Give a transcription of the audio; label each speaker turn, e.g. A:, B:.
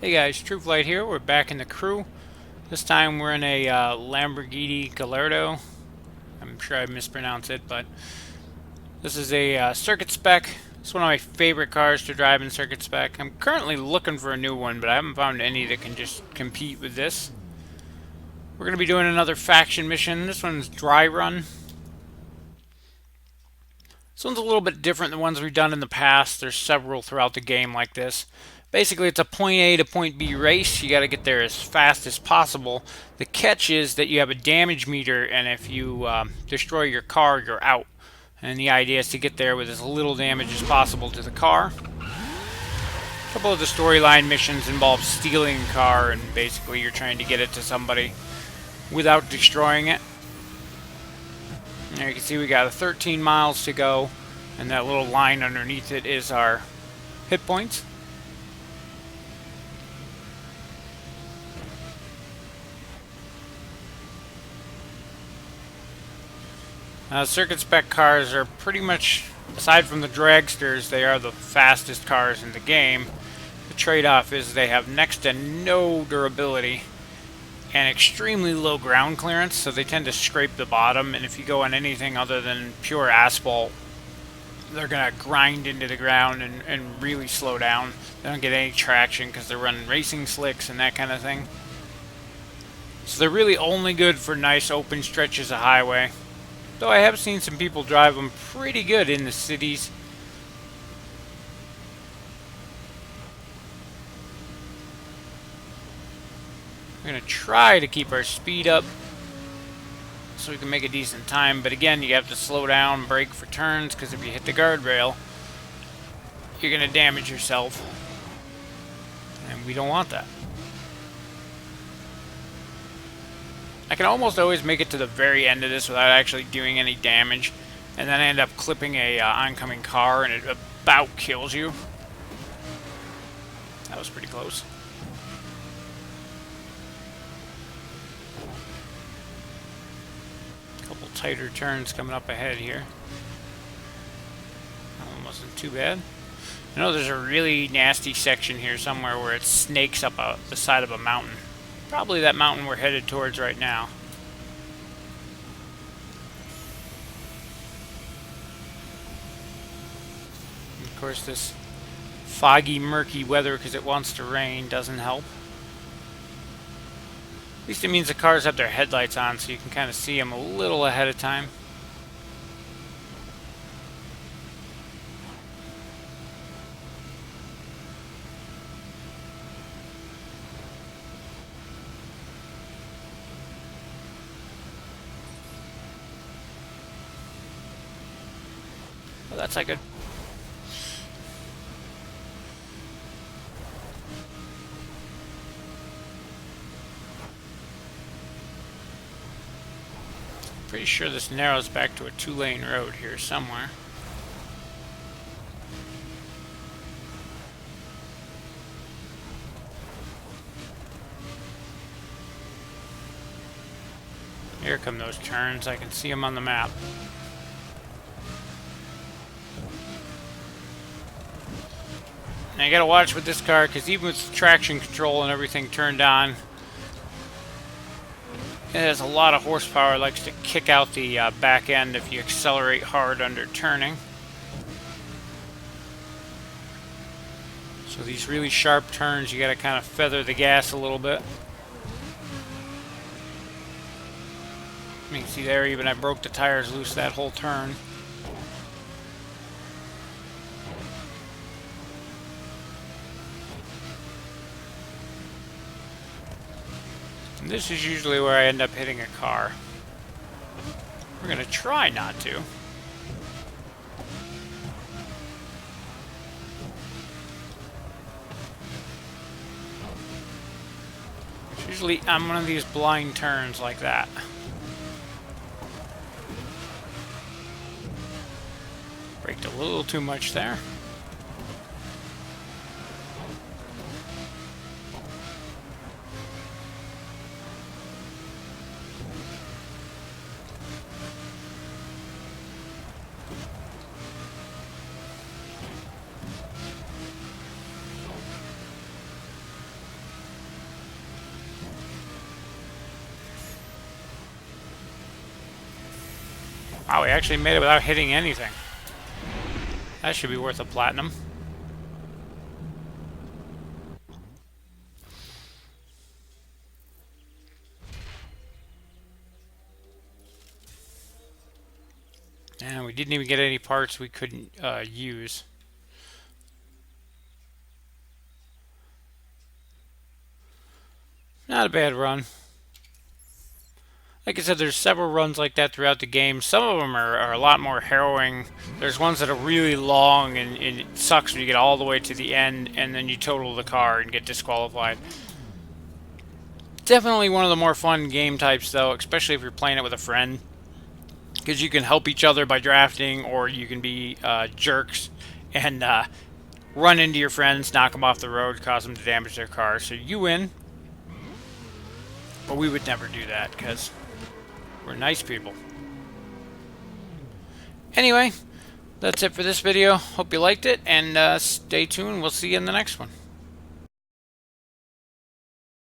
A: Hey guys, True Flight here. We're back in the crew. This time we're in a Lamborghini Gallardo. I'm sure I mispronounced it, but this is a circuit spec. It's one of my favorite cars to drive in circuit spec. I'm currently looking for a new one, but I haven't found any that can just compete with this. We're going to be doing another faction mission. This one's dry run. This one's a little bit different than ones we've done in the past. There's several throughout the game like this. Basically, it's a point A to point B race. You got to get there as fast as possible. The catch is that you have a damage meter, and if you destroy your car, you're out. And the idea is to get there with as little damage as possible to the car. A couple of the storyline missions involve stealing a car, and basically you're trying to get it to somebody without destroying it. There you can see we got 13 miles to go, and that little line underneath it is our hit points. Circuit spec cars are pretty much, aside from the dragsters, they are the fastest cars in the game. The trade-off is they have next to no durability and extremely low ground clearance, so they tend to scrape the bottom, and if you go on anything other than pure asphalt, they're going to grind into the ground and really slow down. They don't get any traction because they're running racing slicks and that kind of thing. So they're really only good for nice open stretches of highway. Though I have seen some people drive them pretty good in the cities. We're going to try to keep our speed up so we can make a decent time, but again, you have to slow down, brake for turns, because if you hit the guardrail, you're going to damage yourself, and we don't want that. I can almost always make it to the very end of this without actually doing any damage, and then I end up clipping a oncoming car, and it about kills you. That was pretty close. Couple tighter turns coming up ahead here. That one wasn't too bad. I know there's a really nasty section here somewhere where it snakes up the side of a mountain. Probably that mountain we're headed towards right now. And of course, this foggy, murky weather, because it wants to rain, doesn't help. At least it means the cars have their headlights on, so you can kind of see them a little ahead of time. Well, that's not good. Pretty sure this narrows back to a two-lane road here somewhere. Here come those turns. I can see them on the map. Now you gotta watch with this car, because even with traction control and everything turned on, it has a lot of horsepower. It likes to kick out the back end if you accelerate hard under turning. So these really sharp turns, you gotta kind of feather the gas a little bit. You can see there, even I broke the tires loose that whole turn. And this is usually where I end up hitting a car. We're gonna try not to. It's usually on one of these blind turns like that. Braked a little too much there. Wow, we actually made it without hitting anything. That should be worth a platinum. And we didn't even get any parts we couldn't use. Not a bad run. Like I said, there's several runs like that throughout the game. Some of them are a lot more harrowing. There's ones that are really long, and it sucks when you get all the way to the end, and then you total the car and get disqualified. Definitely one of the more fun game types, though, especially if you're playing it with a friend. Because you can help each other by drafting, or you can be jerks and run into your friends, knock them off the road, cause them to damage their car. So you win, but we would never do that because we're nice people. Anyway, that's it for this video. Hope you liked it, and stay tuned. We'll see you in the next one.